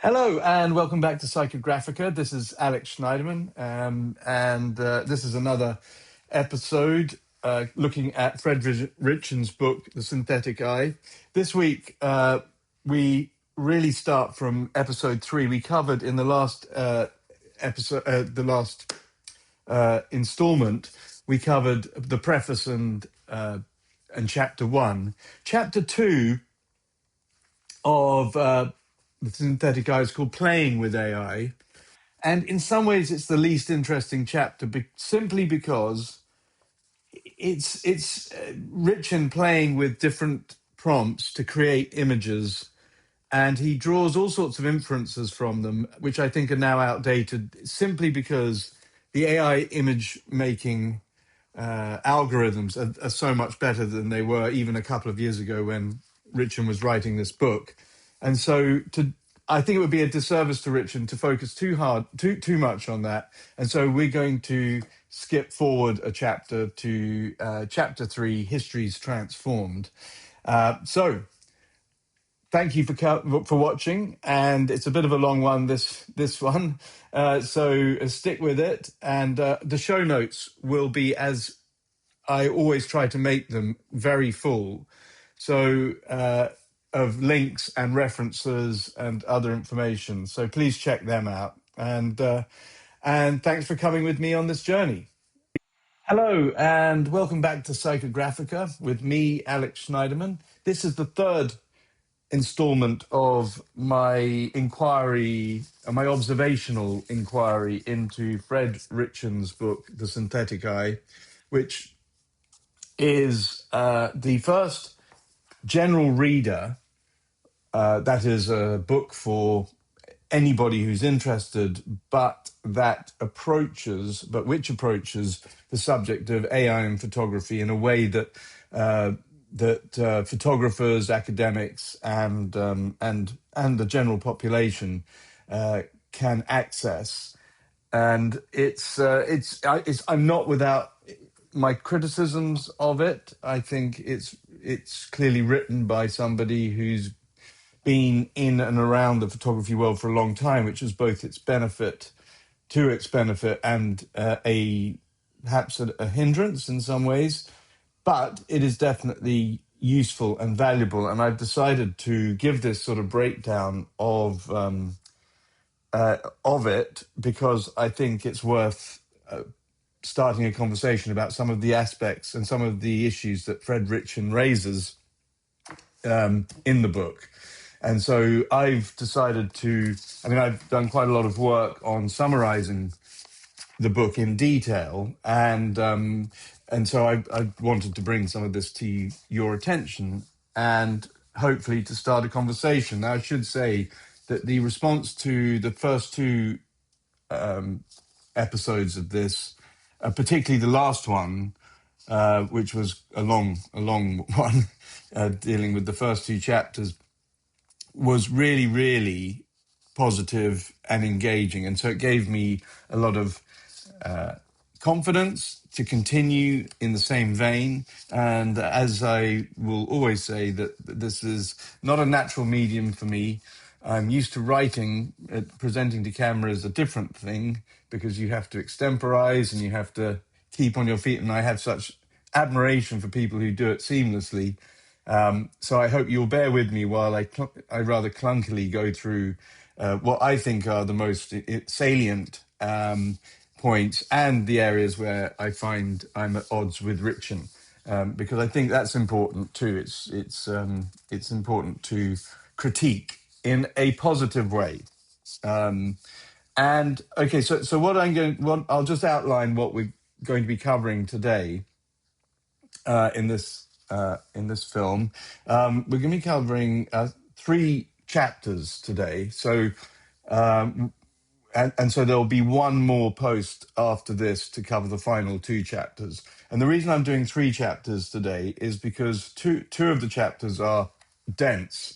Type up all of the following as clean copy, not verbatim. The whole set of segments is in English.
Hello and welcome back to Psychographica. This is Alex Schneiderman, and this is another episode looking at Fred Ritchin's book, The Synthetic Eye. This week we really start from episode 3. We covered in the last installment. We covered the preface and chapter 1. Chapter 2 of the synthetic eye is called Playing with AI. And in some ways, it's the least interesting chapter, simply because it's rich in playing with different prompts to create images, and he draws all sorts of inferences from them, which I think are now outdated, simply because the AI image making algorithms are so much better than they were even a couple of years ago when Ritchin was writing this book. And so I think it would be a disservice to Ritchin to focus too much on that. And so we're going to skip forward a chapter to chapter 3, History's Transformed. So thank you for watching, and it's a bit of a long one, this one. So stick with it, and the show notes will be, as I always try to make them, very full. So of links and references and other information. So please check them out. And thanks for coming with me on this journey. Hello, and welcome back to Psychographica with me, Alex Schneiderman. This is the third installment of my inquiry, my observational inquiry into Fred Ritchin's book, The Synthetic Eye, which is the first general reader. That is a book for anybody who's interested, but which approaches the subject of AI and photography in a way that photographers, academics, and the general population can access. And I'm not without my criticisms of it. I think it's clearly written by somebody who's been in and around the photography world for a long time, which is both its benefit and perhaps a hindrance in some ways. But it is definitely useful and valuable, and I've decided to give this sort of breakdown of it because I think it's worth starting a conversation about some of the aspects and some of the issues that Fred Ritchin raises in the book. And so I've decided I've done quite a lot of work on summarizing the book in detail, and so I wanted to bring some of this to your attention and hopefully to start a conversation. Now, I should say that the response to the first two episodes of this, particularly the last one, which was a long one, dealing with the first two chapters, was really, really positive and engaging. And so it gave me a lot of confidence to continue in the same vein. And as I will always say, that this is not a natural medium for me. I'm used to writing. Presenting to camera is a different thing because you have to extemporize and you have to keep on your feet. And I have such admiration for people who do it seamlessly. So I hope you'll bear with me while I rather clunkily go through what I think are the most salient points and the areas where I find I'm at odds with Ritchin, because I think that's important too. It's important to critique in a positive way. And okay, so I'll just outline what we're going to be covering today in this film. We're going to be covering 3 chapters today. So, and so there'll be one more post after this to cover the final 2 chapters. And the reason I'm doing 3 chapters today is because two of the chapters are dense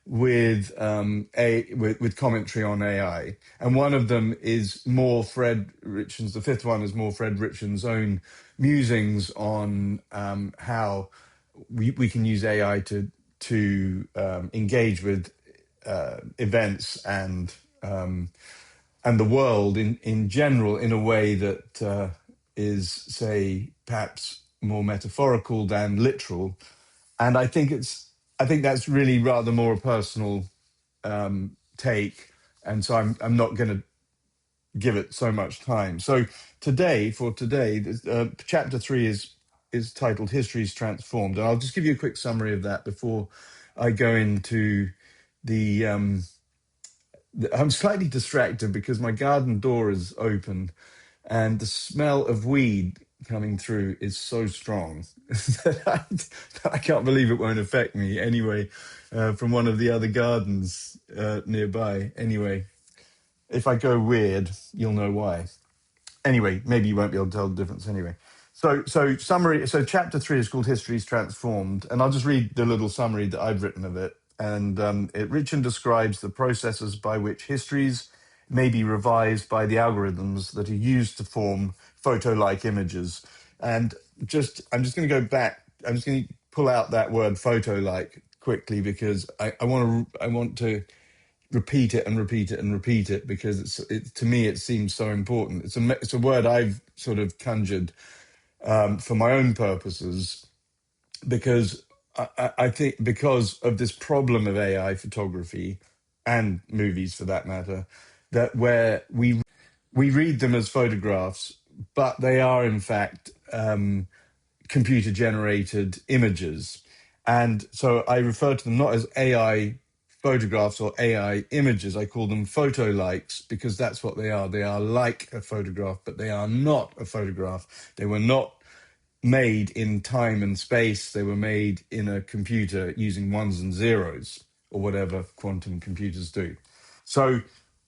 with commentary on AI, and one of them is more Fred Ritchin's. The 5th one is more Fred Ritchin's own musings on how we can use AI to engage with events and the world in general in a way that is, say, perhaps more metaphorical than literal. And I think that's really rather more a personal take, and so I'm not going to give it so much time. So today, chapter 3 is titled "History's Transformed," and I'll just give you a quick summary of that before I go into the. I'm slightly distracted because my garden door is open, and the smell of weed coming through is so strong that I can't believe it won't affect me anyway. From one of the other gardens nearby. Anyway, if I go weird, you'll know why. Anyway, maybe you won't be able to tell the difference anyway. So summary. So chapter 3 is called "History's Transformed," and I'll just read the little summary that I've written of it. And Ritchin describes the processes by which histories may be revised by the algorithms that are used to form photo-like images. And I'm just going to go back. I'm just going to pull out that word "photo-like" quickly because I want to repeat it and repeat it and repeat it because to me it seems so important. It's a word I've sort of conjured for my own purposes because I think because of this problem of AI photography and movies for that matter, that where we read them as photographs, but they are in fact computer generated images. And so I refer to them not as AI photographs or AI images. I call them photo likes because that's what they are. They are like a photograph, but they are not a photograph. They were not made in time and space. They were made in a computer using ones and zeros or whatever quantum computers do. So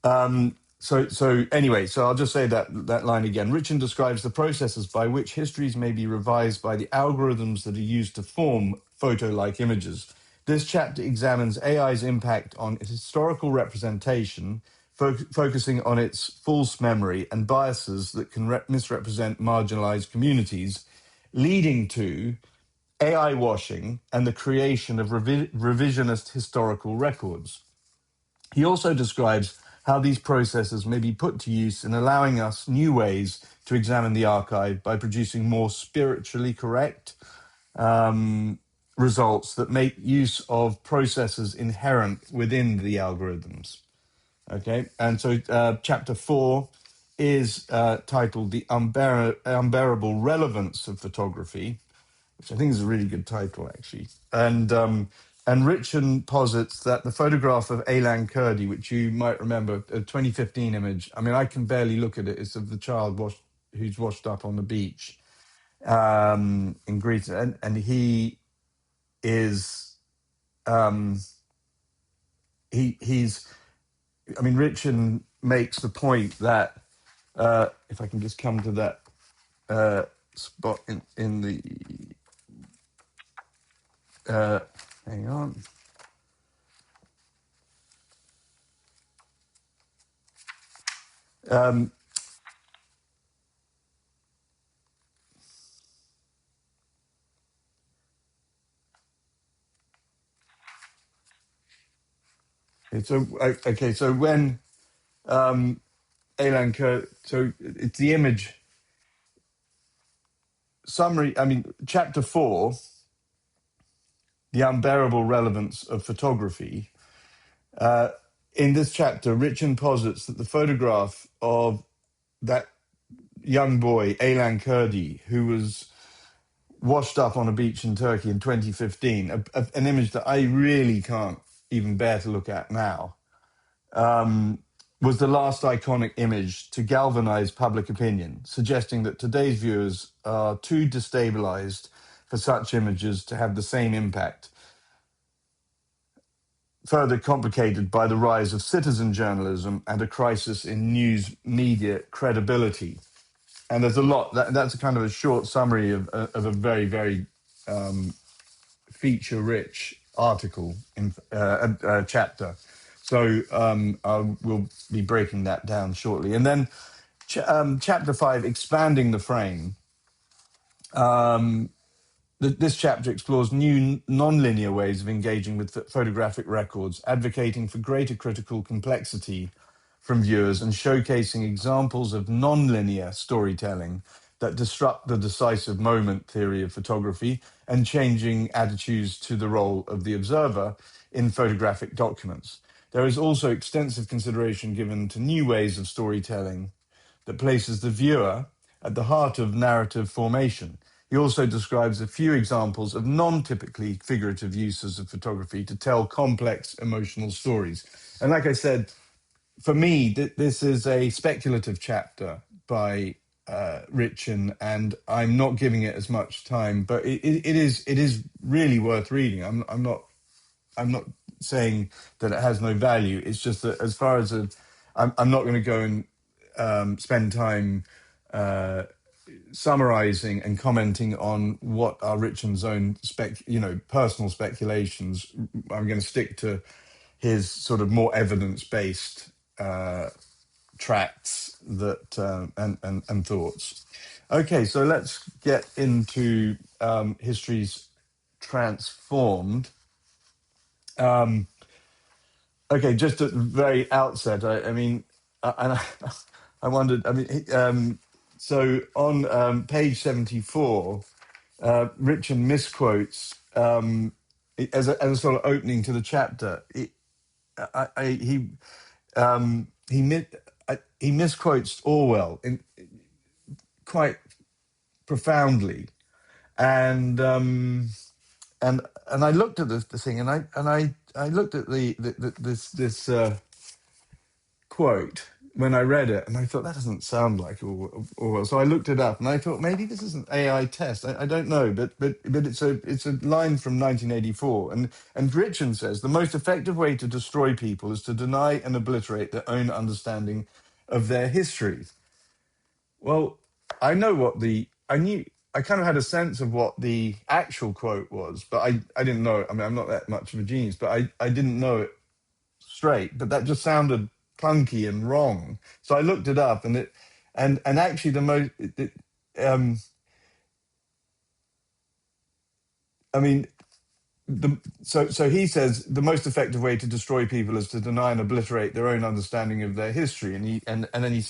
anyway, so I'll just say that line again. Ritchin describes the processes by which histories may be revised by the algorithms that are used to form photo-like images. This chapter examines AI's impact on historical representation, focusing on its false memory and biases that can misrepresent marginalized communities, leading to AI washing and the creation of revisionist historical records. He also describes how these processes may be put to use in allowing us new ways to examine the archive by producing more spiritually correct results that make use of processes inherent within the algorithms. Okay, and so chapter 4 is titled "The Unbearable Relevance of Photography," which I think is a really good title, actually. And Ritchin posits that the photograph of Aylan Kurdi, which you might remember, a 2015 image, I mean, I can barely look at it. It's of the child who's washed up on the beach in Greece. And he is, he's, I mean, Ritchin makes the point that, if I can just come to that spot in the, hang on. So when Aylan Kurd, so it's the image summary. I mean, chapter 4, the unbearable relevance of photography. In this chapter, Ritchin posits that the photograph of that young boy, Aylan Kurdi, who was washed up on a beach in Turkey in 2015, an image that I really can't even bear to look at now, was the last iconic image to galvanize public opinion, suggesting that today's viewers are too destabilized for such images to have the same impact, further complicated by the rise of citizen journalism and a crisis in news media credibility. And there's a lot. That's a kind of a short summary of a very, very feature-rich article in chapter. So we'll be breaking that down shortly. And then chapter 5, expanding the frame, This chapter explores new non-linear ways of engaging with photographic records, advocating for greater critical complexity from viewers and showcasing examples of non-linear storytelling that disrupt the decisive moment theory of photography and changing attitudes to the role of the observer in photographic documents. There is also extensive consideration given to new ways of storytelling that places the viewer at the heart of narrative formation. He also describes a few examples of non-typically figurative uses of photography to tell complex emotional stories. And like I said, for me, this is a speculative chapter by Ritchin, and I'm not giving it as much time, but it is really worth reading. I'm not saying that it has no value. It's just that as far as I'm not going to go and spend time summarizing and commenting on what are Ritchin's own personal speculations. I'm going to stick to his sort of more evidence-based tracts that and thoughts. Okay, so let's get into History's Transformed. Okay, just at the very outset, I wondered. So on page 74, Ritchin misquotes as a sort of opening to the chapter. He misquotes Orwell quite profoundly, and I looked at the thing, and I looked at this quote when I read it, and I thought that doesn't sound like Orwell. So I looked it up, and I thought maybe this is an AI test. I don't know, but it's a line from 1984, and Ritchin says the most effective way to destroy people is to deny and obliterate their own understanding of their history. Well, I kind of had a sense of what the actual quote was, but I didn't know it. I mean, I'm not that much of a genius, but I didn't know it straight. But that just sounded clunky and wrong. So I looked it up, and actually the most, so he says the most effective way to destroy people is to deny and obliterate their own understanding of their history, and then he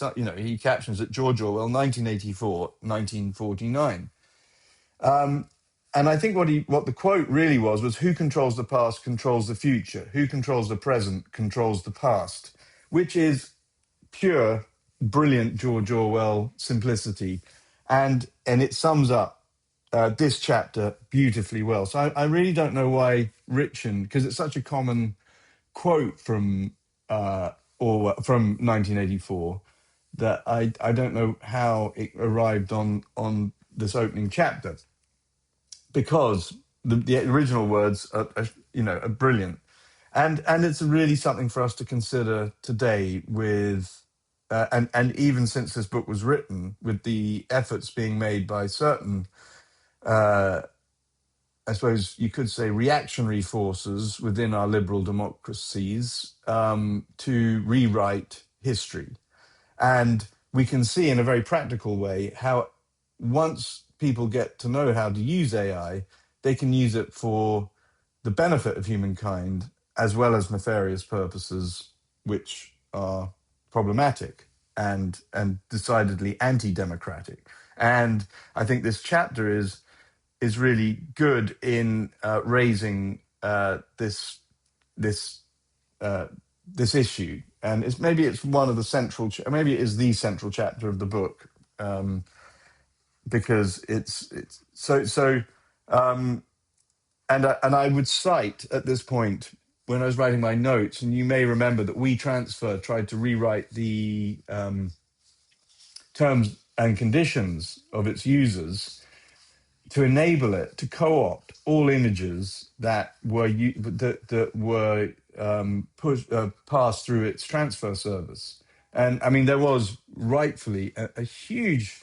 captions it George Orwell, 1984, 1949. And I think what the quote really was who controls the past controls the future, who controls the present controls the past, which is pure, brilliant George Orwell simplicity, and it sums up this chapter beautifully well. So I really don't know why Ritchin, because it's such a common quote from Orwell from 1984, that I don't know how it arrived on this opening chapter, because the original words are brilliant, and it's really something for us to consider today with and even since this book was written, with the efforts being made by certain I suppose you could say reactionary forces within our liberal democracies to rewrite history. And we can see in a very practical way how once people get to know how to use AI, they can use it for the benefit of humankind as well as nefarious purposes, which are problematic and decidedly anti-democratic. And I think this chapter is really good in raising this issue, and it's one of the central, maybe it is the central chapter of the book, because it's so. And I would cite at this point when I was writing my notes, and you may remember that WeTransfer tried to rewrite the terms and conditions of its users to enable it to co-opt all images that were passed through its transfer service. And I mean, there was rightfully a huge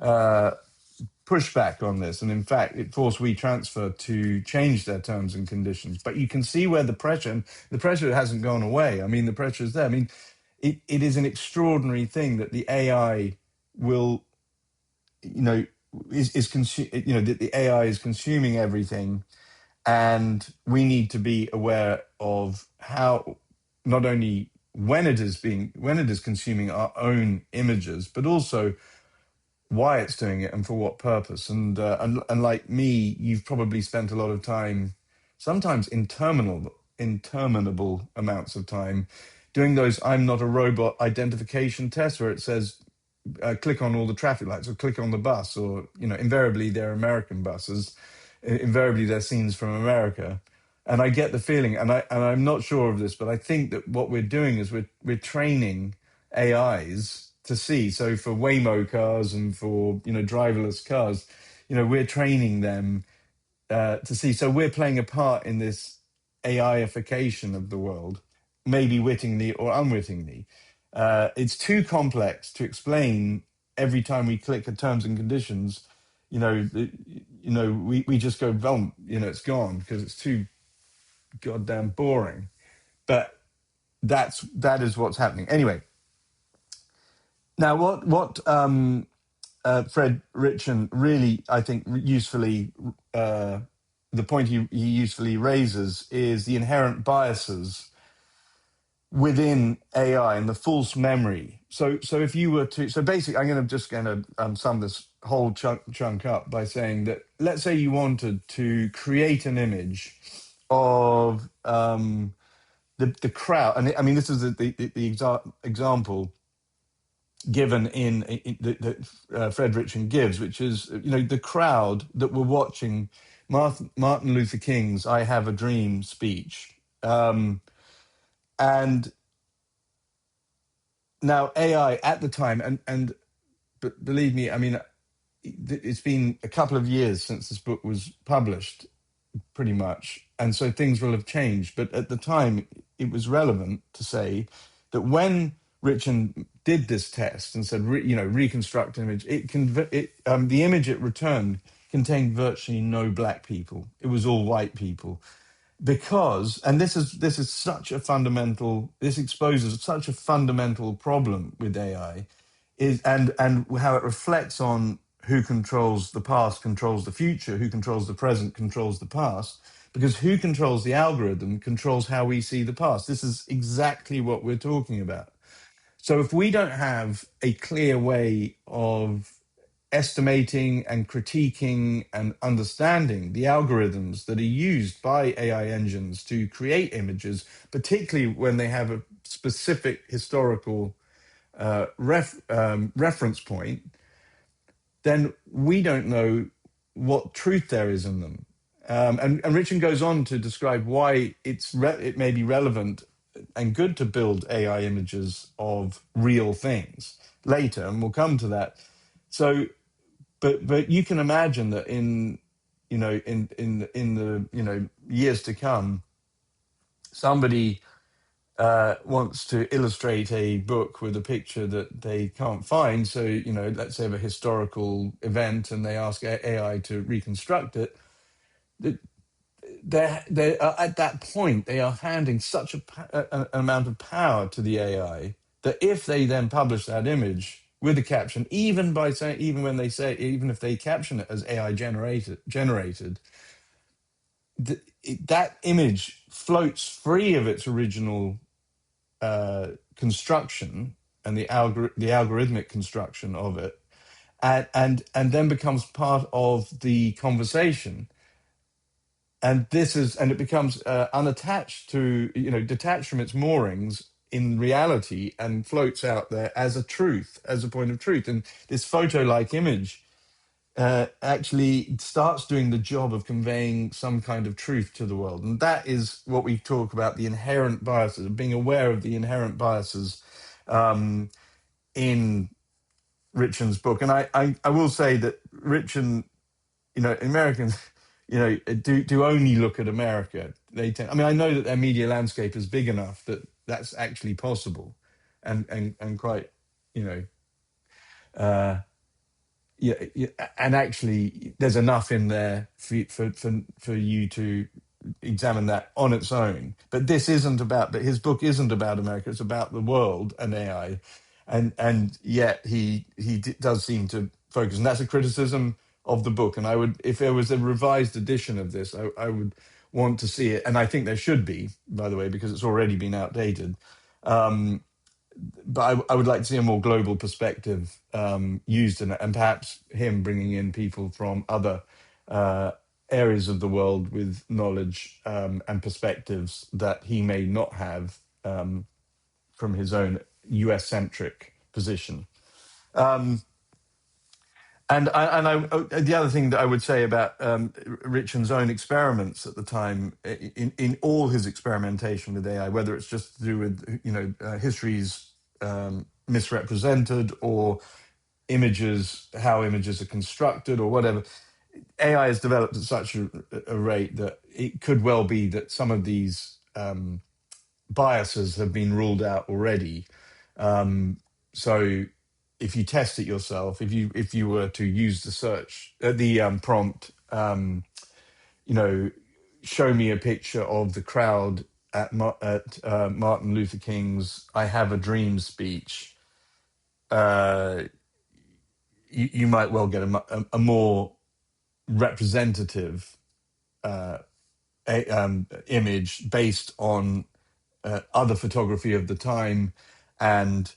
pushback on this, and in fact, it forced WeTransfer to change their terms and conditions. But you can see where the pressure hasn't gone away. I mean, the pressure is there. I mean, it is an extraordinary thing that the AI will, the AI is consuming everything, and we need to be aware of how, not only when it is consuming our own images, but also why it's doing it and for what purpose. And like me, you've probably spent a lot of time, sometimes interminable amounts of time, doing those "I'm not a robot" identification tests, where it says click on all the traffic lights or click on the bus, or invariably they're American buses, invariably they're scenes from America. And I get the feeling, and I'm not sure of this, but I think that what we're doing is we're training AIs to see. So for Waymo cars and for driverless cars, we're training them to see. So we're playing a part in this AIification of the world, maybe wittingly or unwittingly. It's too complex to explain every time we click a terms and conditions. We just go, well, it's gone because it's too goddamn boring. But that is what's happening. Anyway, now what Fred Ritchin really, I think, usefully, the point he usefully raises is the inherent biases within AI and the false memory. So if you were to, so basically, I'm going to sum this whole chunk up by saying that, let's say you wanted to create an image of the crowd, and I mean, this is the example given in that Fred Ritchin gives, which is the crowd that were watching Martin Luther King's "I Have a Dream" speech, and now AI at the time, but believe me, I mean, it's been a couple of years since this book was published, pretty much, and so things will have changed. But at the time, it was relevant to say that when Ritchin did this test and said, reconstruct an image, the image it returned contained virtually no black people. It was all white people. Because, and this is such a fundamental, this exposes such a fundamental problem with AI, and how it reflects on who controls the past controls the future, who controls the present controls the past, because who controls the algorithm controls how we see the past. This is exactly what we're talking about. So if we don't have a clear way of estimating and critiquing and understanding the algorithms that are used by AI engines to create images, particularly when they have a specific historical reference point, then we don't know what truth there is in them. And Richard goes on to describe why it may be relevant and good to build AI images of real things later, and we'll come to that. So, but you can imagine that in the years to come, somebody wants to illustrate a book with a picture that they can't find. So, let's say of a historical event, and they ask AI to reconstruct it. They are, at that point, they are handing such an amount of power to the AI that if they then publish that image with a caption, even if they caption it as AI generated, that image floats free of its original construction and the algorithmic construction of it, and then becomes part of the conversation. And it becomes unattached to, detached from its moorings in reality, and floats out there as a truth, as a point of truth. And this photo-like image actually starts doing the job of conveying some kind of truth to the world. And that is what we talk about, the inherent biases, being aware of the inherent biases in Ritchin's book. And I will say that Ritchin, Americans, do only look at America. I know that their media landscape is big enough that that's actually possible, and quite, and actually there's enough in there for you to examine that on its own. But his book isn't about America. It's about the world and AI, and yet he does seem to focus, and that's a criticism of the book. And I would, if there was a revised edition of this, I would want to see it, and I think there should be, by the way, because it's already been outdated. Um, but I would like to see a more global perspective used, and perhaps him bringing in people from other areas of the world with knowledge and perspectives that he may not have from his own US centric position. The other thing that I would say about Ritchin's own experiments at the time, in all his experimentation with AI, whether it's just to do with history's misrepresented, or images, how images are constructed, or whatever, AI has developed at such a rate that it could well be that some of these biases have been ruled out already. So if you test it yourself, if you were to use the search, the prompt, show me a picture of the crowd at Martin Luther King's "I Have a Dream" speech, you might well get a more representative image based on other photography of the time, and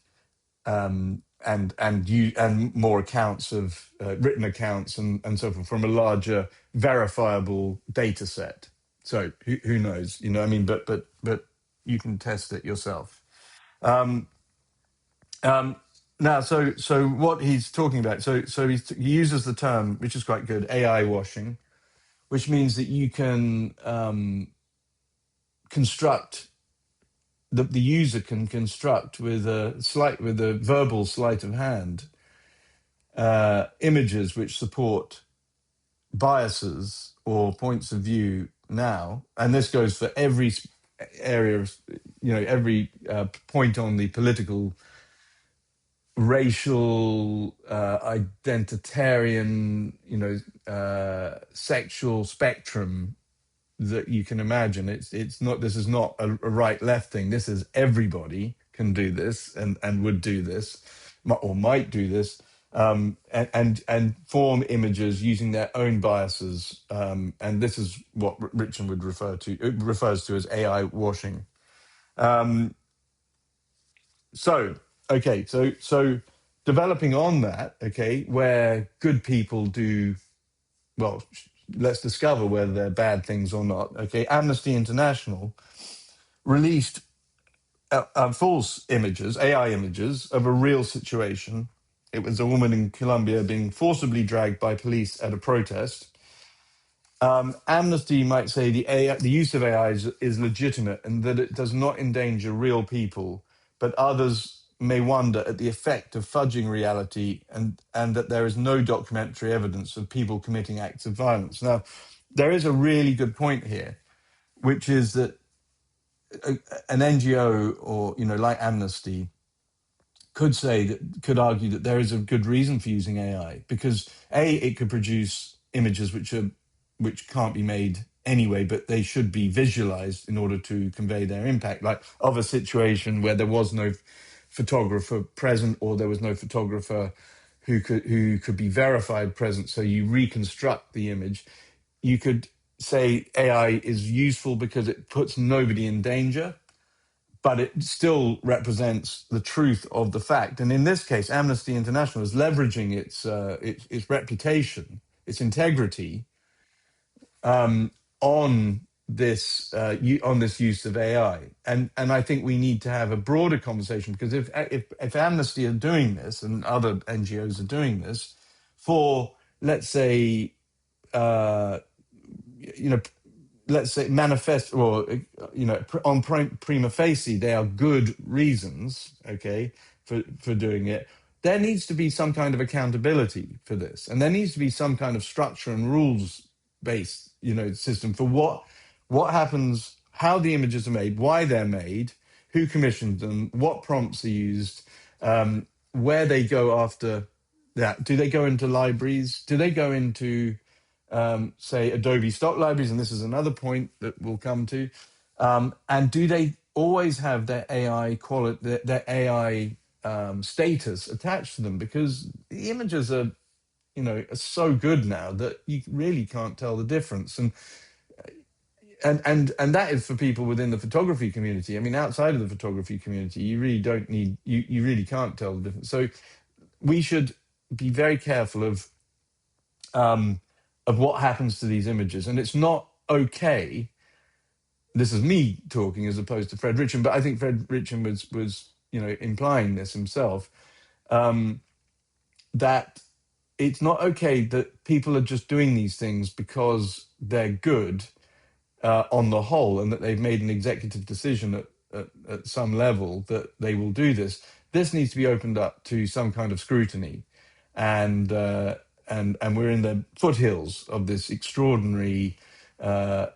and more accounts of written accounts and so forth from a larger verifiable data set. So who knows? I mean, but you can test it yourself. Um, Now, so what he's talking about, he uses the term, which is quite good, AI washing, which means that you can construct, the user can construct with a verbal sleight of hand images which support biases or points of view now, and this goes for every area of, every point on the political, racial, identitarian, sexual spectrum that you can imagine. It's not, this is not a right left thing. This is everybody can do this, and would do this, or might do this, and form images using their own biases. And this is what Ritchin would refers to as AI washing. So, okay, so developing on that, okay, where good people do, well, let's discover whether they're bad things or not. Okay, Amnesty International released false images, AI images of a real situation. It was a woman in Colombia being forcibly dragged by police at a protest. Amnesty might say the use of AI is legitimate, and that it does not endanger real people, but others may wonder at the effect of fudging reality, and that there is no documentary evidence of people committing acts of violence. Now, there is a really good point here, which is that an NGO, or like Amnesty, could argue that there is a good reason for using AI, because it could produce images which can't be made anyway, but they should be visualized in order to convey their impact, like of a situation where there was no photographer present, or there was no photographer who could be verified present, so you reconstruct the image. You could say AI is useful because it puts nobody in danger, but it still represents the truth of the fact. And in this case, Amnesty International is leveraging its reputation, its integrity, on this use of AI. And I think we need to have a broader conversation, because if Amnesty are doing this, and other NGOs are doing this for, let's say, let's say manifest, or on prima facie they are good reasons, okay, for doing it, there needs to be some kind of accountability for this, and there needs to be some kind of structure and rules based system for what happens, how the images are made, why they're made, who commissioned them, what prompts are used, where they go after that. Do they go into libraries? Do they go into say Adobe stock libraries? And this is another point that we'll come to. And do they always have their AI quality, their AI status attached to them? Because the images are are so good now that you really can't tell the difference. And that is for people within the photography community. I mean, outside of the photography community, you really don't need you really can't tell the difference. So we should be very careful of what happens to these images. And it's not okay. This is me talking as opposed to Fred Ritchin, but I think Fred Ritchin was implying this himself, that it's not okay that people are just doing these things because they're good on the whole, and that they've made an executive decision at some level that they will do this. This needs to be opened up to some kind of scrutiny, and and we're in the foothills of this extraordinary uh,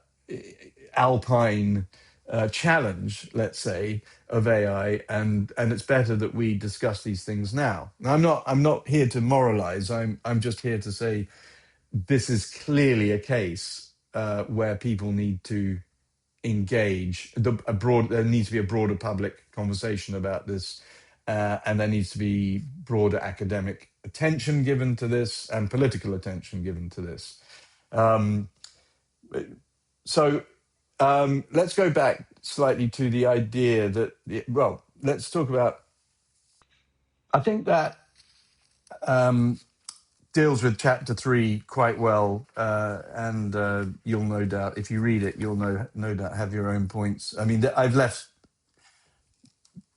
alpine challenge, let's say, of AI, and it's better that we discuss these things now. Now, I'm not here to moralize. I'm just here to say this is clearly a case where people need to engage. There needs to be a broader public conversation about this, and there needs to be broader academic attention given to this and political attention given to this. Um, so let's go back slightly to the idea that, well, let's talk about, I think that deals with chapter 3 quite well, and you'll no doubt, if you read it, you'll no doubt have your own points. I mean, I've left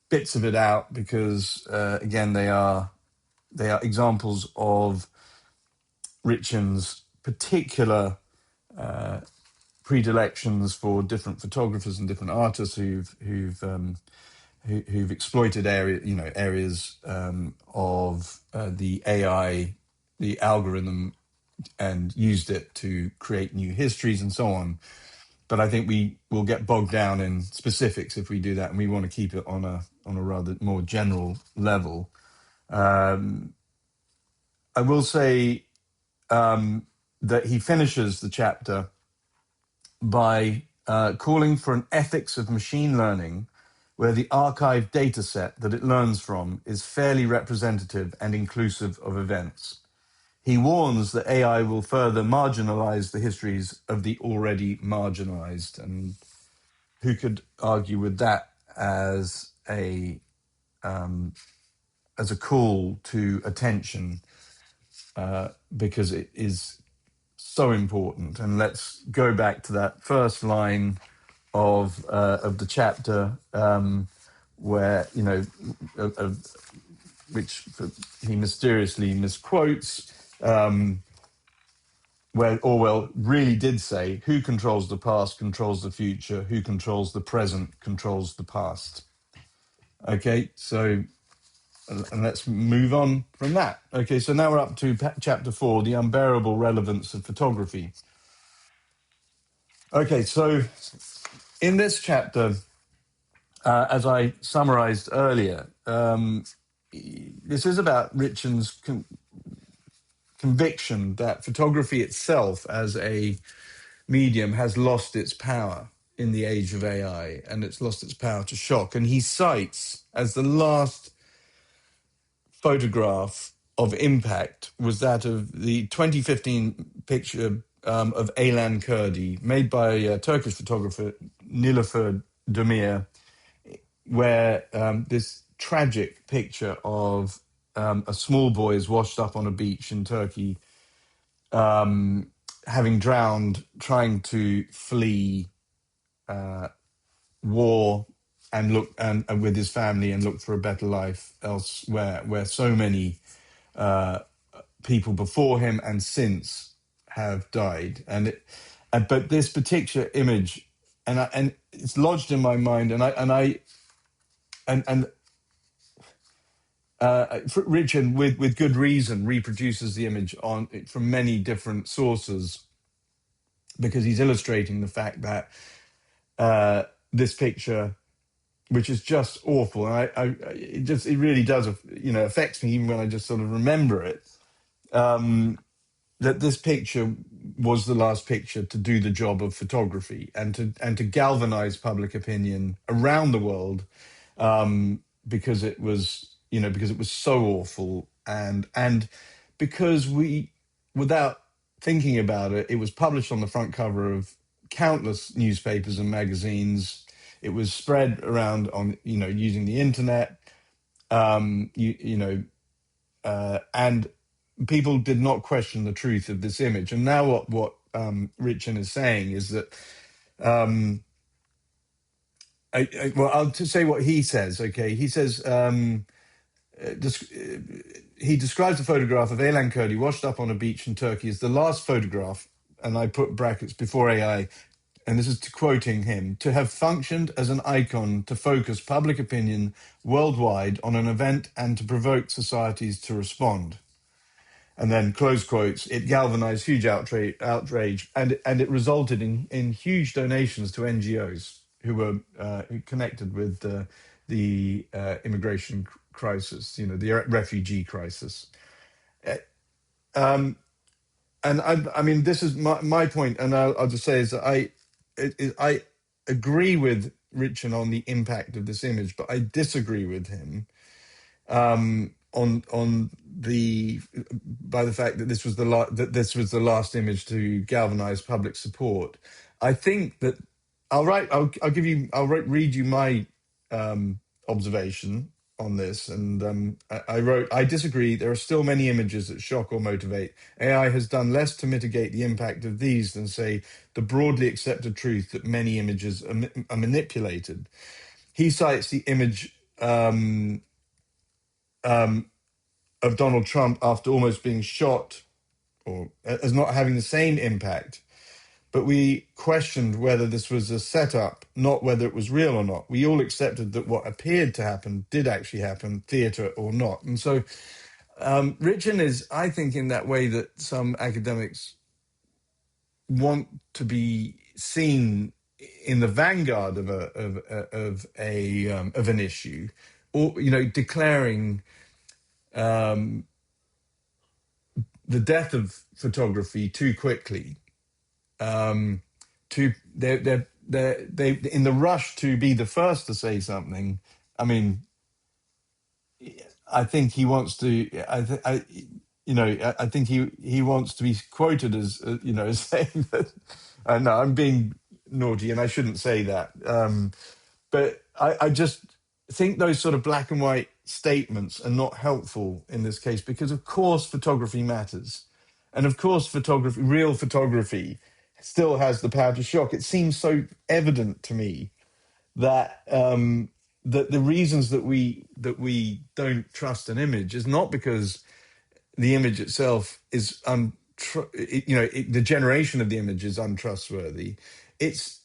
bits of it out because, again, they are examples of Ritchin's particular predilections for different photographers and different artists who've exploited areas of the AI, the algorithm, and used it to create new histories and so on. But I think we will get bogged down in specifics if we do that, and we want to keep it on a rather more general level. I will say that he finishes the chapter by calling for an ethics of machine learning where the archived data set that it learns from is fairly representative and inclusive of events. He warns that AI will further marginalize the histories of the already marginalized. And who could argue with that as a call to attention, because it is so important. And let's go back to that first line of the chapter, where which he mysteriously misquotes, where Orwell really did say, "Who controls the past controls the future. Who controls the present controls the past." Okay, so and let's move on from that. Okay, so now we're up to chapter 4, the unbearable relevance of photography. Okay, so in this chapter, as I summarized earlier, this is about Ritchin's conviction that photography itself as a medium has lost its power in the age of AI, and it's lost its power to shock. And he cites as the last photograph of impact was that of the 2015 picture of Aylan Kurdi, made by Turkish photographer Nilüfer Demir, where this tragic picture of a small boy is washed up on a beach in Turkey, having drowned, trying to flee war and look and with his family and look for a better life elsewhere, where so many people before him and since have died. But this particular image, and it's lodged in my mind, and Ritchin, with good reason, reproduces the image from many different sources, because he's illustrating the fact that this picture, which is just awful, and it really does, affects me even when I just sort of remember it. That this picture was the last picture to do the job of photography and to galvanize public opinion around the world, because it was so awful, and because without thinking about it, it was published on the front cover of countless newspapers and magazines. It was spread around on, using the internet. And people did not question the truth of this image. And now what Ritchin is saying is that, I'll to say what he says. Okay, he says. He describes the photograph of Aylan Kurdi washed up on a beach in Turkey as the last photograph, and I put brackets before AI, and this is quoting him, to have functioned as an icon to focus public opinion worldwide on an event and to provoke societies to respond. And then, close quotes, it galvanized huge outrage, and it resulted in huge donations to NGOs who were connected with the immigration crisis, the refugee crisis. And I mean, this is my point, and I'll just say is that I agree with Ritchin on the impact of this image, but I disagree with him on the by the fact that this was the last image to galvanize public support. I think that I'll read you my observation on this, and I wrote, I disagree. There are still many images that shock or motivate. AI has done less to mitigate the impact of these than, say, the broadly accepted truth that many images are manipulated. He cites the image of Donald Trump after almost being shot, or as not having the same impact. But we questioned whether this was a setup, not whether it was real or not. We all accepted that what appeared to happen did actually happen, theatre or not. And so Ritchin is, I think, in that way that some academics want to be seen in the vanguard of an issue, or declaring the death of photography too quickly. They in the rush to be the first to say something. I mean, I think he wants to. I think he wants to be quoted as as saying that. No, I'm being naughty, and I shouldn't say that. But I just think those sort of black and white statements are not helpful in this case, because of course photography matters, and of course real photography, still has the power to shock. It seems so evident to me that that the reasons that we don't trust an image is not because the image itself is the generation of the image is untrustworthy. It's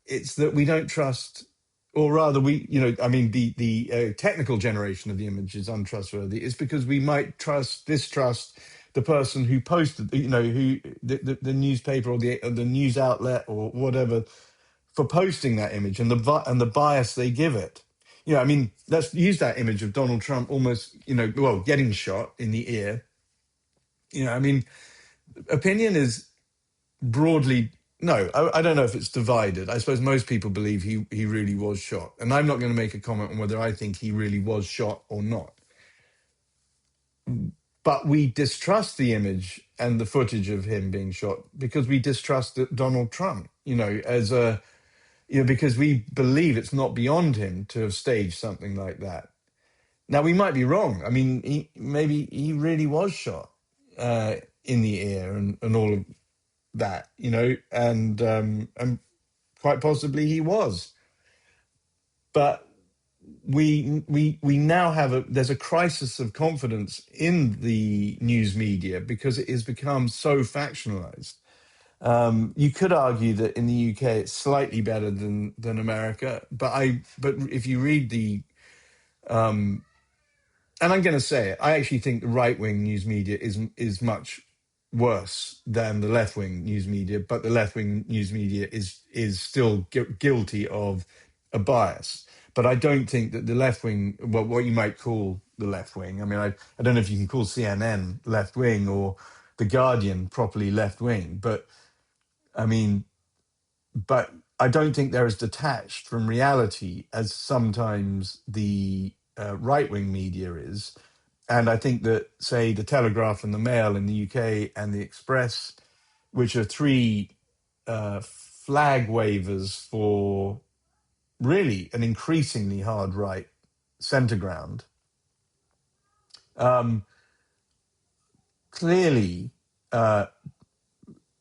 that we don't trust, or rather the technical generation of the image is untrustworthy. It's because we might distrust the person who posted, who the newspaper or the news outlet or whatever, for posting that image, and the bias they give it. Let's use that image of Donald Trump almost, getting shot in the ear. Opinion is broadly, no, I don't know if it's divided. I suppose most people believe he really was shot, and I'm not going to make a comment on whether I think he really was shot or not. But we distrust the image and the footage of him being shot because we distrust Donald Trump, because we believe it's not beyond him to have staged something like that. Now, we might be wrong. I mean, maybe he really was shot in the ear and all of that, and quite possibly he was. But we now there's a crisis of confidence in the news media because it has become so factionalized. You could argue that in the UK it's slightly better than America, but if you read and I'm going to say it, I actually think the right-wing news media is much worse than the left-wing news media, but the left-wing news media is still guilty of a bias. But I don't think that the left-wing, well, what you might call the left-wing, I mean, I don't know if you can call CNN left-wing or The Guardian properly left-wing, but I don't think they're as detached from reality as sometimes the right-wing media is. And I think that, say, the Telegraph and the Mail in the UK and the Express, which are three flag wavers for really an increasingly hard right centre ground, clearly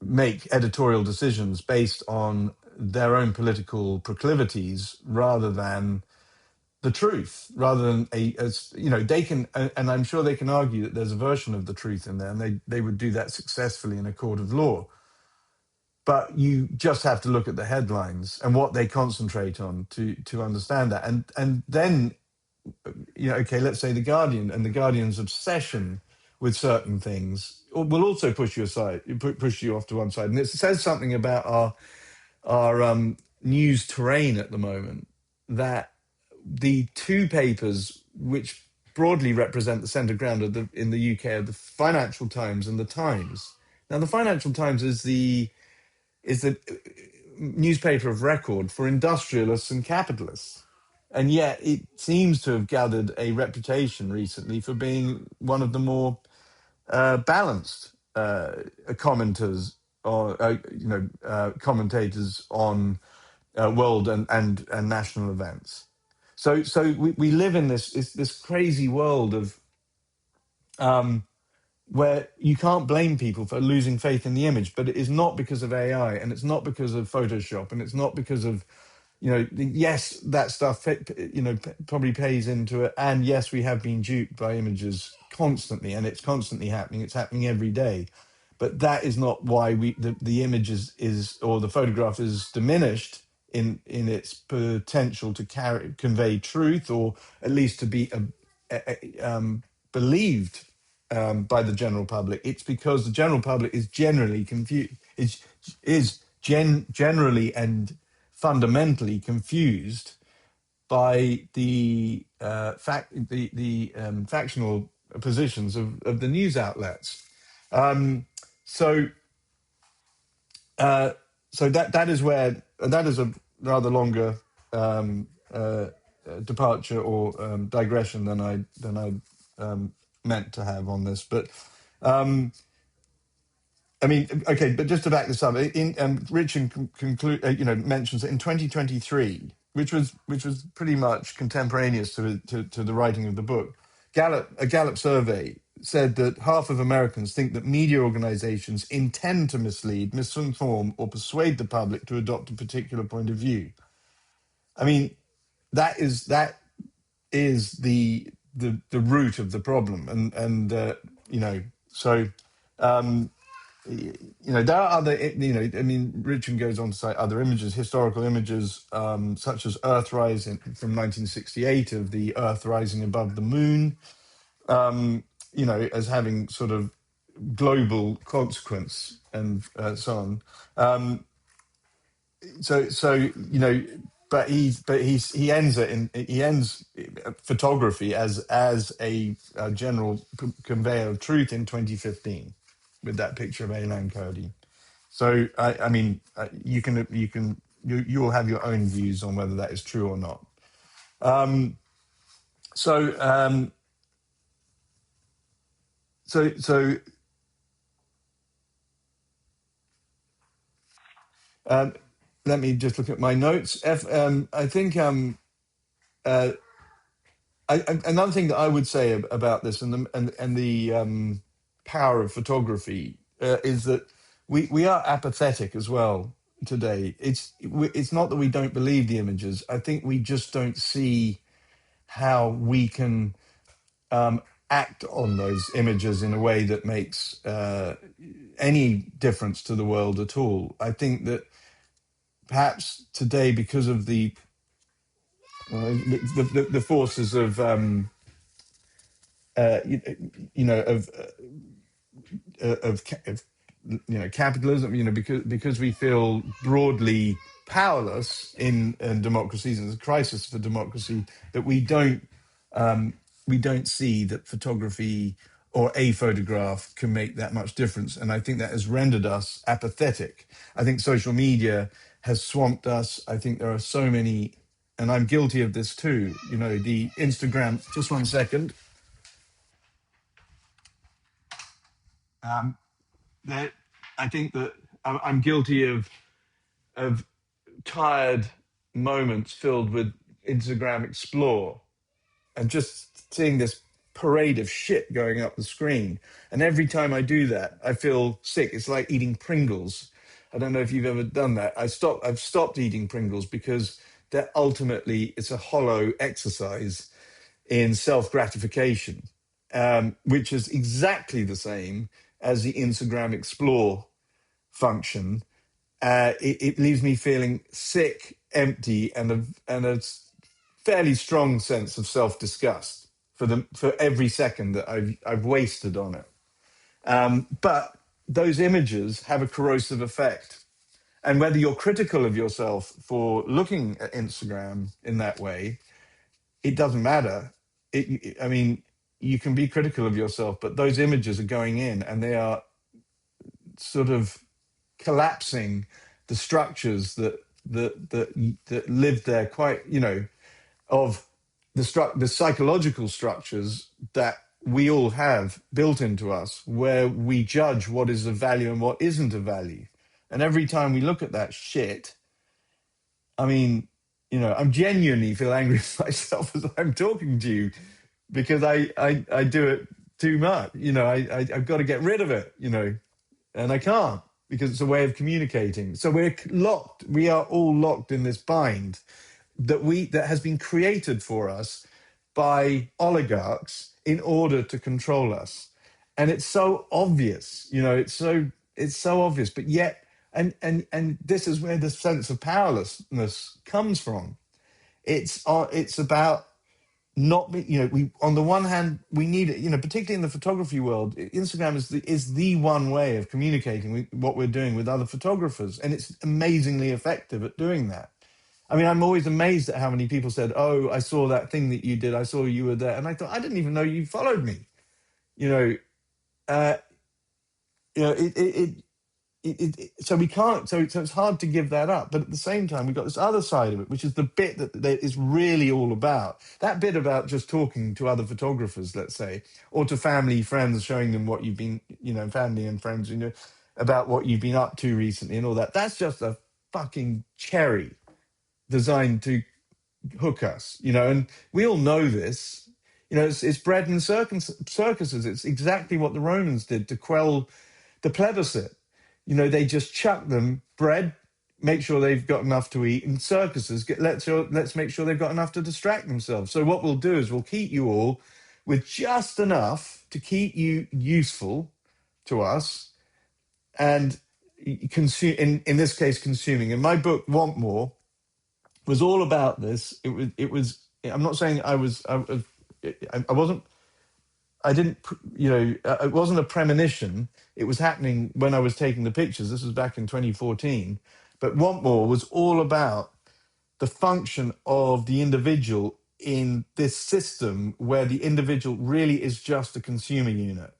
make editorial decisions based on their own political proclivities rather than the truth, rather than they can, and I'm sure they can argue that there's a version of the truth in there, and they would do that successfully in a court of law. But you just have to look at the headlines and what they concentrate on to understand that. And then, okay, let's say the Guardian and the Guardian's obsession with certain things will also push you aside, push you off to one side. And it says something about our news terrain at the moment, that the two papers which broadly represent the centre ground in the UK are the Financial Times and the Times. Now, the Financial Times is the newspaper of record for industrialists and capitalists. And yet it seems to have gathered a reputation recently for being one of the more balanced commenters or commentators on world and national events. So we live in this crazy world of where you can't blame people for losing faith in the image, but it is not because of AI, and it's not because of Photoshop, and it's not because of, yes, that stuff, probably pays into it. And yes, we have been duped by images constantly, and it's constantly happening. It's happening every day. But that is not why the image is or the photograph is diminished in its potential to convey truth, or at least to be believed by the general public. It's because the general public is generally confused. Generally and fundamentally confused by the factional positions of the news outlets. So that is a rather longer departure or digression than I meant to have on this, but I mean, okay, but just to back this up, Ritchin mentions that in 2023, which was pretty much contemporaneous to the writing of the book, a Gallup survey said that half of Americans think that media organizations intend to mislead, misinform, or persuade the public to adopt a particular point of view. I mean, that is the root of the problem, and so. There are other, I mean, Richard goes on to cite other images, historical images, such as Earth rising from 1968 of the Earth rising above the moon, as having sort of global consequence and so on. But he ends photography as a general conveyor of truth in 2015 with that picture of Elan Kurdi. So I mean, you'll have your own views on whether that is true or not. Let me just look at my notes. I think another thing that I would say about this and the power of photography is that we are apathetic as well today. It's not that we don't believe the images. I think we just don't see how we can act on those images in a way that makes any difference to the world at all. I think that perhaps today, because of the forces of capitalism, because we feel broadly powerless in democracies, and there's a crisis for democracy, that we don't see that photography or a photograph can make that much difference. And I think that has rendered us apathetic. I think social media has swamped us. I think there are so many, and I'm guilty of this too, the Instagram, just one second. Um, that I think that I'm guilty of tired moments filled with Instagram Explore and just seeing this parade of shit going up the screen. And every time I do that, I feel sick. It's like eating Pringles. I don't know if you've ever done that. I've stopped eating Pringles because that ultimately it's a hollow exercise in self-gratification, which is exactly the same as the Instagram Explore function. It leaves me feeling sick, empty, and a fairly strong sense of self-disgust for every second that I've wasted on it. But those images have a corrosive effect. And whether you're critical of yourself for looking at Instagram in that way, it doesn't matter. I mean, you can be critical of yourself, but those images are going in and they are sort of collapsing the structures that lived there quite, of the psychological structures that we all have built into us, where we judge what is of value and what isn't of value. And every time we look at that shit, I mean, I'm genuinely feel angry with myself as I'm talking to you because I do it too much. I've got to get rid of it, and I can't because it's a way of communicating. So we're locked. We are all locked in this bind that has been created for us by oligarchs in order to control us. And it's so obvious, it's so obvious, but yet, and this is where the sense of powerlessness comes from. It's about not be, we, on the one hand, we need it, particularly in the photography world. Instagram is the one way of communicating what we're doing with other photographers, and it's amazingly effective at doing that. I mean, I'm always amazed at how many people said, "Oh, I saw that thing that you did. I saw you were there," and I thought, I didn't even know you followed me. You know, uh, you know, so we can't. So it's hard to give that up. But at the same time, we've got this other side of it, which is the bit that is really all about. That bit about just talking to other photographers, let's say, or to family, friends, showing them what you've been, family and friends, about what you've been up to recently and all that. That's just a fucking cherry designed to hook us, and we all know this. It's bread and circuses. It's exactly what the Romans did to quell the plebiscite. They just chuck them bread, make sure they've got enough to eat, and circuses let's make sure they've got enough to distract themselves. So what we'll do is we'll keep you all with just enough to keep you useful to us and consume. In this case, consuming. In my book, Want More, was all about this. It was. I'm not saying I wasn't. I didn't. It wasn't a premonition. It was happening when I was taking the pictures. This was back in 2014. But Want More was all about the function of the individual in this system where the individual really is just a consumer unit.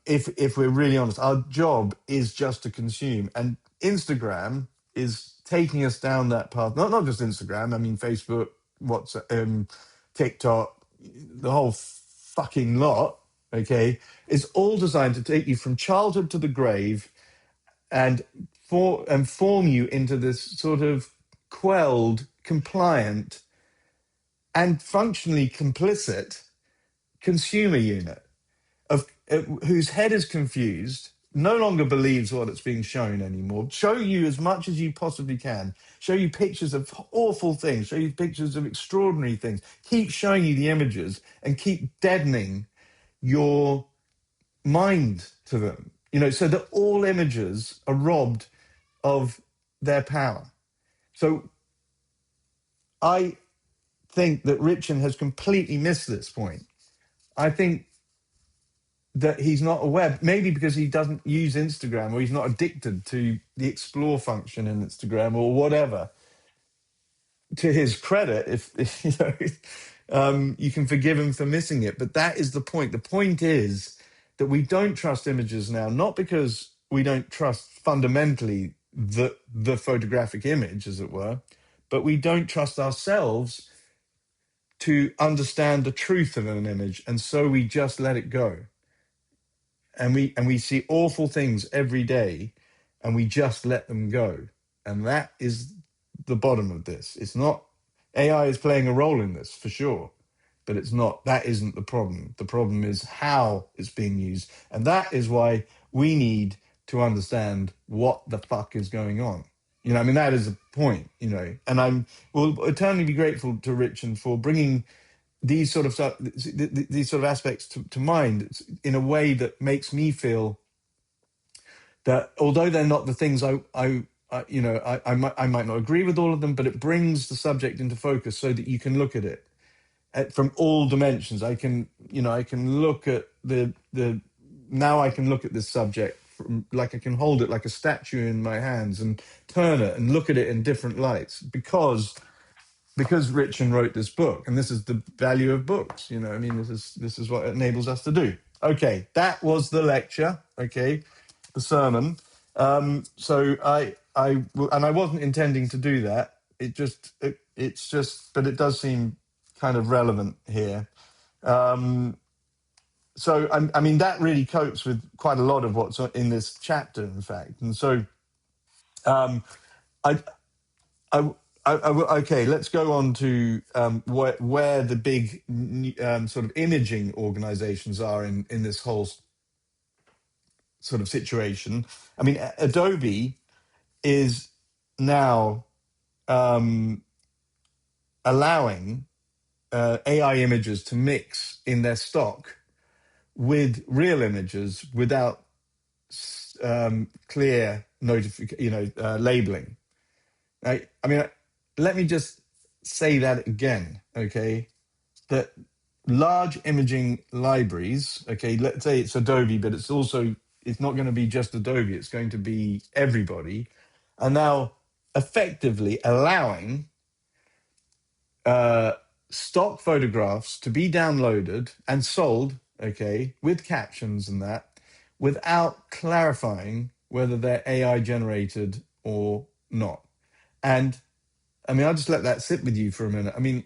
If we're really honest, our job is just to consume, and Instagram is taking us down that path. Not just Instagram. I mean, Facebook, WhatsApp, TikTok, the whole fucking lot. Okay, is all designed to take you from childhood to the grave, and form you into this sort of quelled, compliant, and functionally complicit consumer unit of whose head is confused, no longer believes what it's being shown anymore. Show you as much as you possibly can. Show you pictures of awful things. Show you pictures of extraordinary things. Keep showing you the images and keep deadening your mind to them. So that all images are robbed of their power. So I think that Ritchin has completely missed this point. I think that he's not aware, maybe because he doesn't use Instagram or he's not addicted to the explore function in Instagram or whatever. To his credit, if you can forgive him for missing it, but that is the point. The point is that we don't trust images now, not because we don't trust fundamentally the photographic image, as it were, but we don't trust ourselves to understand the truth of an image, and so we just let it go. and we see awful things every day, and we just let them go. And that is the bottom of this. It's not AI is playing a role in this for sure, but it's not. That isn't the problem. The problem is how it's being used, and that is why we need to understand what the fuck is going on. I mean, that is a point. And I'm will eternally be grateful to Ritchin for bringing these sort of aspects to mind in a way that makes me feel that although they're not the things I might not agree with all of them, but it brings the subject into focus so that you can look at it from all dimensions. I can look at now I can look at this subject from, like I can hold it like a statue in my hands and turn it and look at it in different lights because Ritchin wrote this book, and this is the value of books. I mean, this is what it enables us to do. Okay, that was the lecture. Okay, the sermon. So and I wasn't intending to do that. It's just, but it does seem kind of relevant here. So I mean, that really copes with quite a lot of what's in this chapter, in fact. And so um, I, okay, let's go on to where the big sort of imaging organizations are in this whole sort of situation. I mean, Adobe is now allowing AI images to mix in their stock with real images without clear labeling. I mean, let me just say that again, okay? That large imaging libraries, okay, let's say it's Adobe, but it's not going to be just Adobe, it's going to be everybody, are now effectively allowing stock photographs to be downloaded and sold, okay, with captions and that, without clarifying whether they're AI generated or not. And I mean, I'll just let that sit with you for a minute. I mean,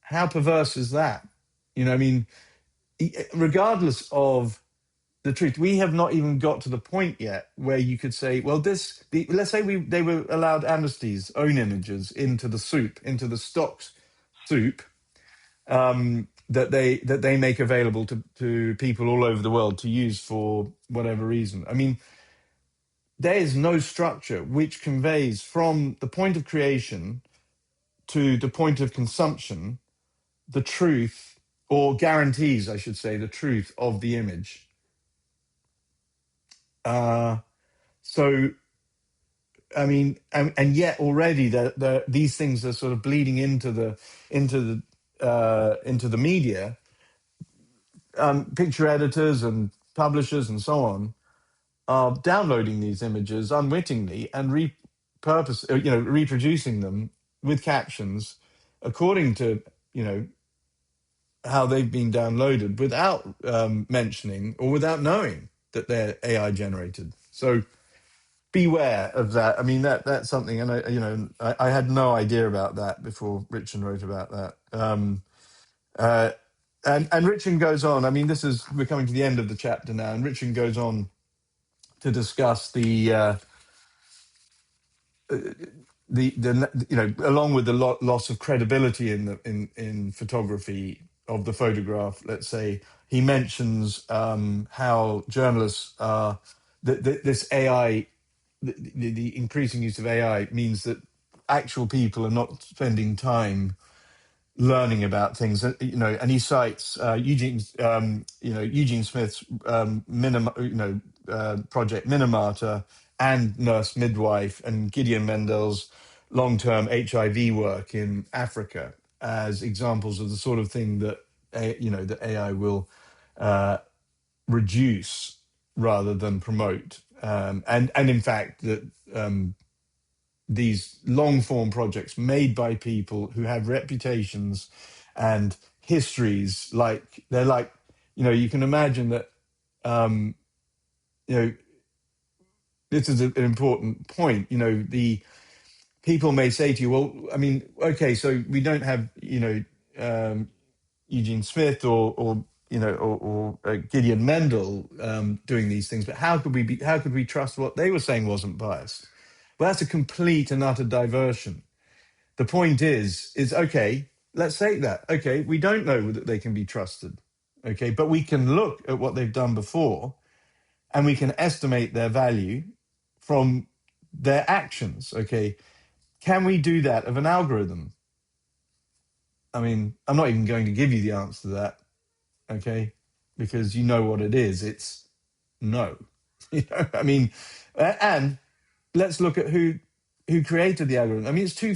how perverse is that? I mean, regardless of the truth, we have not even got to the point yet where you could say, well, let's say they were allowed Amnesty's own images into the stocks soup that they make available to people all over the world to use for whatever reason. I mean, there is no structure which conveys from the point of creation to the point of consumption the truth, or guarantees, I should say, the truth of the image. So, I mean, and yet already these things are sort of bleeding into the media. Picture editors and publishers and so on are downloading these images unwittingly and reproducing them with captions according to how they've been downloaded without mentioning or without knowing that they're AI generated. So beware of that. I mean, that's something, and I had no idea about that before Ritchin wrote about that. Uh, and Ritchin goes on. I mean, we're coming to the end of the chapter now, and Ritchin goes on to discuss along with the loss of credibility in photography of the photograph. Let's say he mentions how journalists are this AI, the increasing use of AI means that actual people are not spending time learning about things, and he cites Eugene Smith's project Minamata and Nurse Midwife and Gideon Mendel's long-term HIV work in Africa as examples of the sort of thing that that AI will reduce rather than promote, and in fact that these long form projects made by people who have reputations and histories, they're like, you can imagine that, you know, this is an important point. The people may say to you, well, I mean, okay, so we don't have, Eugene Smith or or Gideon Mendel doing these things, but how could we trust what they were saying wasn't biased? Well, that's a complete and utter diversion. The point is okay, let's say that. Okay, we don't know that they can be trusted. Okay, but we can look at what they've done before and we can estimate their value from their actions. Okay, can we do that of an algorithm? I mean, I'm not even going to give you the answer to that, okay, because you know what it is. It's no. I mean, and let's look at who created the algorithm. I mean, it's too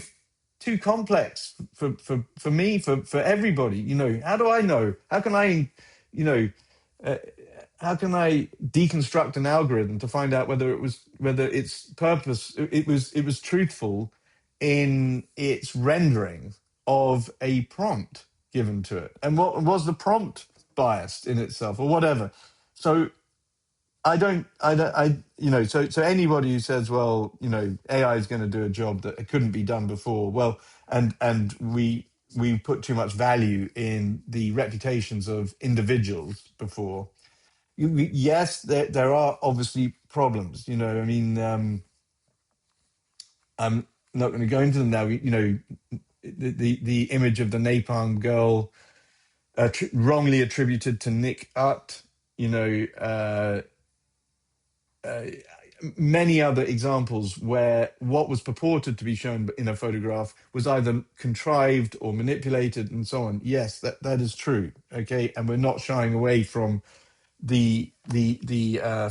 complex for me, for everybody. How do I know? How can I, you know, uh, how can I deconstruct an algorithm to find out whether its purpose it was truthful in its rendering of a prompt given to it, and what was the prompt biased in itself or whatever? So so anybody who says, well, AI is going to do a job that couldn't be done before, well, and we put too much value in the reputations of individuals before. Yes, there are obviously problems. I mean, I'm not going to go into them now. The image of the napalm girl wrongly attributed to Nick Ut. You know. Uh, Many other examples where what was purported to be shown in a photograph was either contrived or manipulated and so on. Yes, that is true. Okay, and we're not shying away from the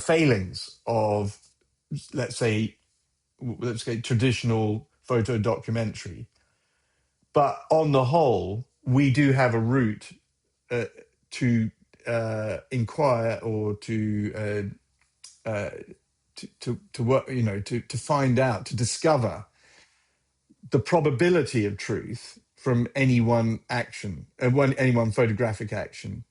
failings of, let's say traditional photo documentary. But on the whole, we do have a route uh, to inquire or uh, to work, to find out, to discover the probability of truth from any one action, any one photographic action.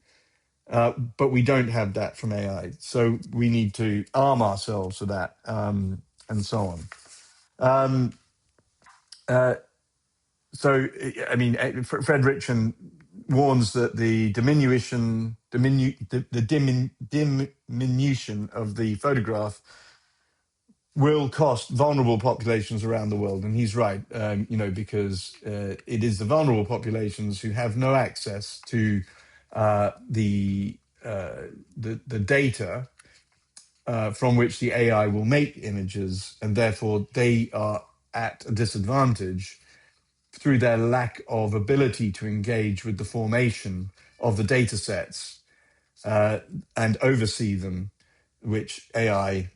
But we don't have that from AI, so we need to arm ourselves with that, and so on. Um, uh, I mean, Fred Ritchin warns that the diminution of the photograph will cost vulnerable populations around the world, and he's right. Because it is the vulnerable populations who have no access to the data from which the AI will make images, and therefore they are at a disadvantage through their lack of ability to engage with the formation of the data sets and oversee them, which AI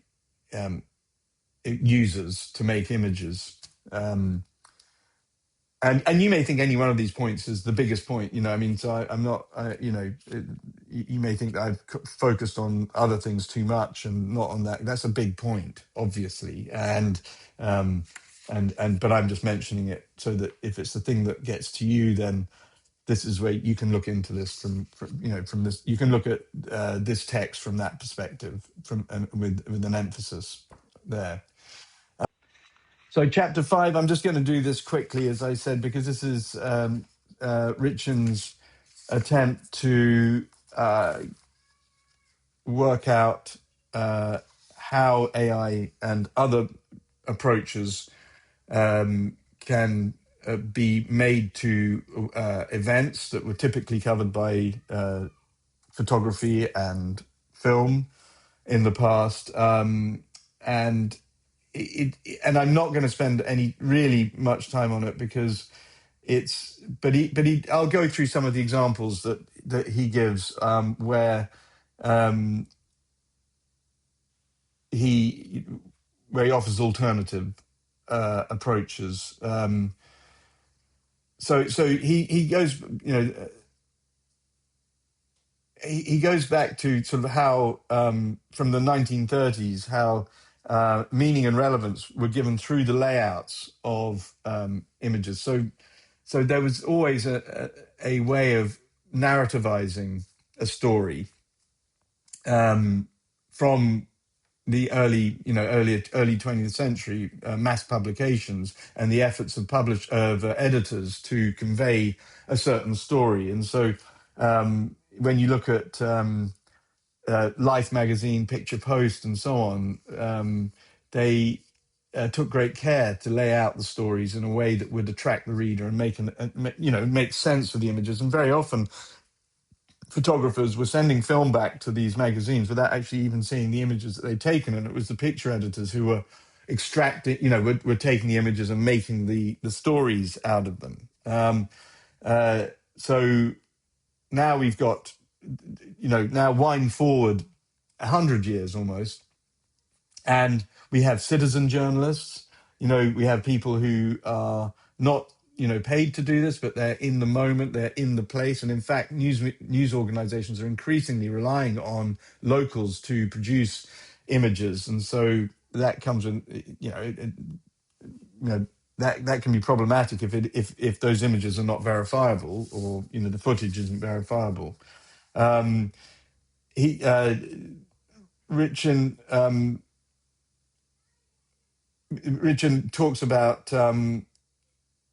users to make images. And you may think any one of these points is the biggest point. I mean, so I'm not. You may think that I've focused on other things too much and not on that. That's a big point, obviously, but I'm just mentioning it so that if it's the thing that gets to you, then this is where you can look into this from this. You can look at this text from that perspective, with an emphasis there. So chapter 5, I'm just going to do this quickly, as I said, because this is Ritchin's attempt to work out how AI and other approaches can be made to events that were typically covered by photography and film in the past. And and I'm not going to spend any really much time on it because I'll go through some of the examples that he gives where he offers alternative approaches. So he goes, he goes back to sort of how from the 1930s how meaning and relevance were given through the layouts of images. So there was always a way of narrativizing a story from the early 20th century mass publications and the efforts of editors to convey a certain story. And so when you look at Life magazine, Picture Post, and so on, they took great care to lay out the stories in a way that would attract the reader and make sense of the images. And very often, photographers were sending film back to these magazines without actually even seeing the images that they'd taken, and it was the picture editors who were extracting, were taking the images and making the stories out of them. So now we've got, now wind forward 100 years almost, and we have citizen journalists. We have people who are not paid to do this, but they're in the moment, they're in the place. And in fact, news organizations are increasingly relying on locals to produce images, and so that comes in, that can be problematic if those images are not verifiable, or the footage isn't verifiable. He Ritchin Ritchin talks about.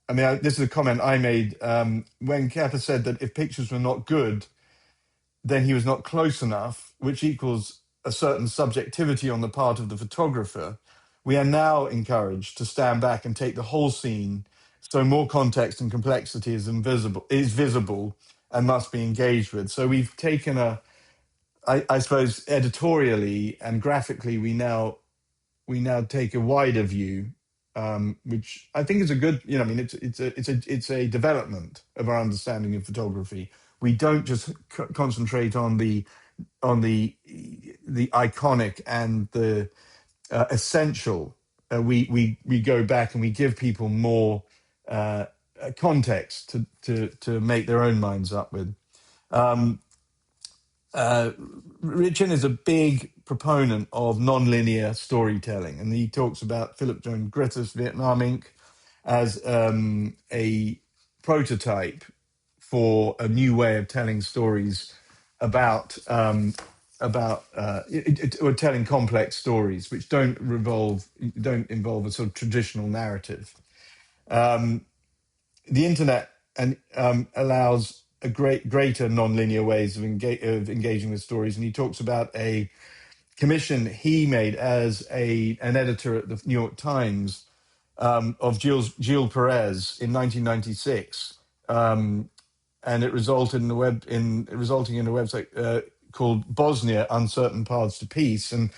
This is a comment I made when Kappa said that if pictures were not good, then he was not close enough, which equals a certain subjectivity on the part of the photographer. We are now encouraged to stand back and take the whole scene, so more context and complexity is visible and must be engaged with. So we've taken I suppose editorially and graphically, we now take a wider view, which I think is a good. It's a development of our understanding of photography. We don't just concentrate on the iconic and the essential. We go back and we give people more context to make their own minds up with. Ritchin is a big proponent of non-linear storytelling, and he talks about Philip Jones Griffith's Vietnam Inc. as a prototype for a new way of telling stories about or telling complex stories which don't involve a sort of traditional narrative. The internet allows a greater non-linear ways of engaging with stories, and he talks about a commission he made as an editor at the New York Times of Gilles Perez in 1996, and it resulting in a website called Bosnia: Uncertain Paths to Peace, and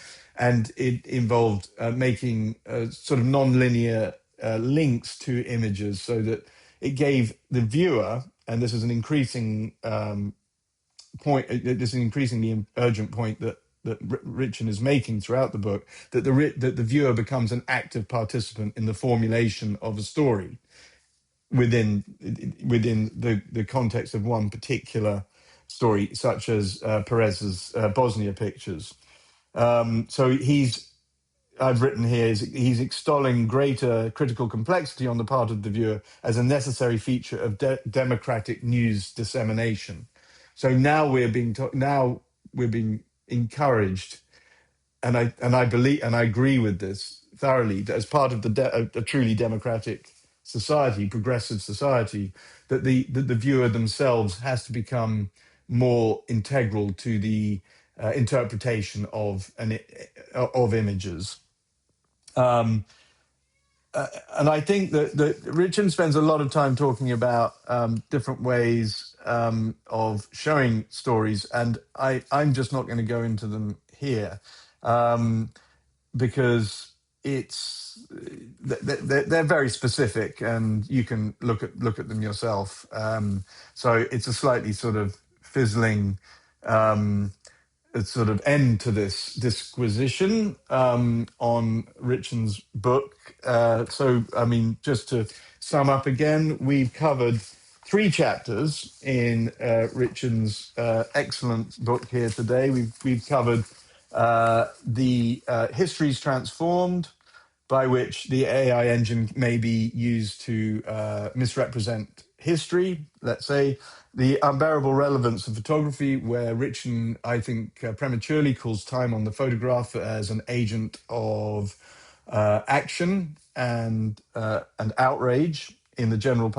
it involved making sort of non-linear links to images, so that it gave the viewer, and this is an increasing point. This is an increasingly urgent point that Ritchin is making throughout the book, that the viewer becomes an active participant in the formulation of a story within the context of one particular story, such as Perez's Bosnia pictures. So I've written here, he's extolling greater critical complexity on the part of the viewer as a necessary feature of democratic news dissemination. So now we're being encouraged, and I believe, and I agree with this thoroughly, that as part of a truly democratic society, progressive society, that the viewer themselves has to become more integral to the interpretation of images. And I think that Ritchin spends a lot of time talking about different ways of showing stories, and I'm just not going to go into them here, because they're very specific, and you can look at them yourself. So it's a slightly sort of fizzling sort of end to this disquisition on Ritchin's book. Just to sum up again, we've covered 3 chapters in Ritchin's excellent book here today. We've covered the histories transformed, by which the AI engine may be used to misrepresent history, let's say. The unbearable relevance of photography, where Ritchin, I think, prematurely calls time on the photograph as an agent of action and outrage in the general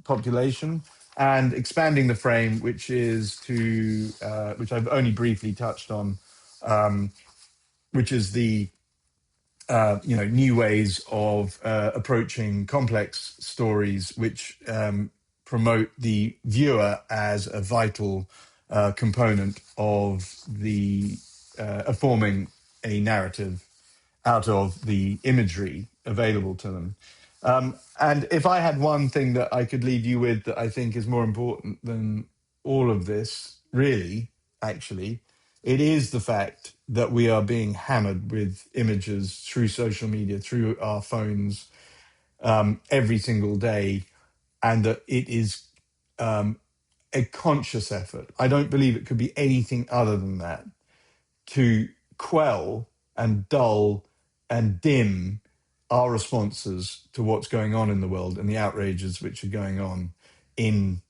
population. and expanding the frame, which is which I've only briefly touched on, which is the new ways of approaching complex stories, which promote the viewer as a vital component of the of forming a narrative out of the imagery available to them. And if I had one thing that I could leave you with that I think is more important than all of this, really, actually, it is the fact that we are being hammered with images through social media, through our phones, every single day, and that it is a conscious effort. I don't believe it could be anything other than that, to quell and dull and dim our responses to what's going on in the world and the outrages which are going on in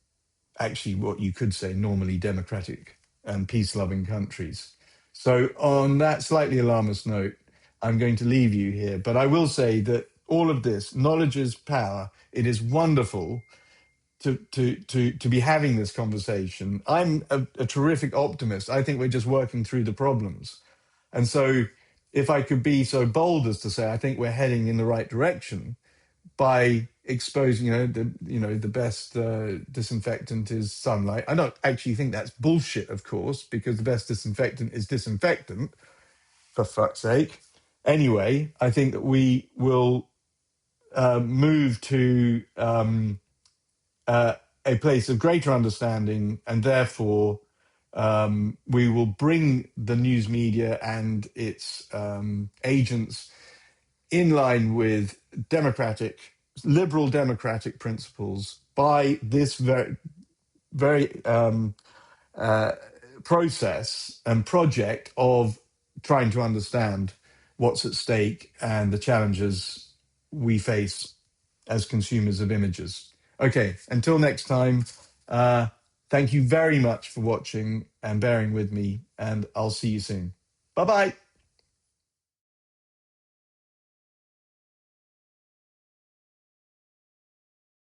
actually what you could say normally democratic and peace-loving countries. So on that slightly alarmist note, I'm going to leave you here. But I will say that all of this, knowledge is power. It is wonderful to be having this conversation. I'm a terrific optimist. I think we're just working through the problems. And so if I could be so bold as to say, I think we're heading in the right direction by exposing, the best disinfectant is sunlight. I don't actually think that's bullshit, of course, because the best disinfectant is disinfectant, for fuck's sake. Anyway, I think that we will move to a place of greater understanding, and therefore we will bring the news media and its agents in line with liberal democratic principles by this very process and project of trying to understand what's at stake and the challenges we face as consumers of images. Okay, until next time, thank you very much for watching and bearing with me, and I'll see you soon. Bye-bye.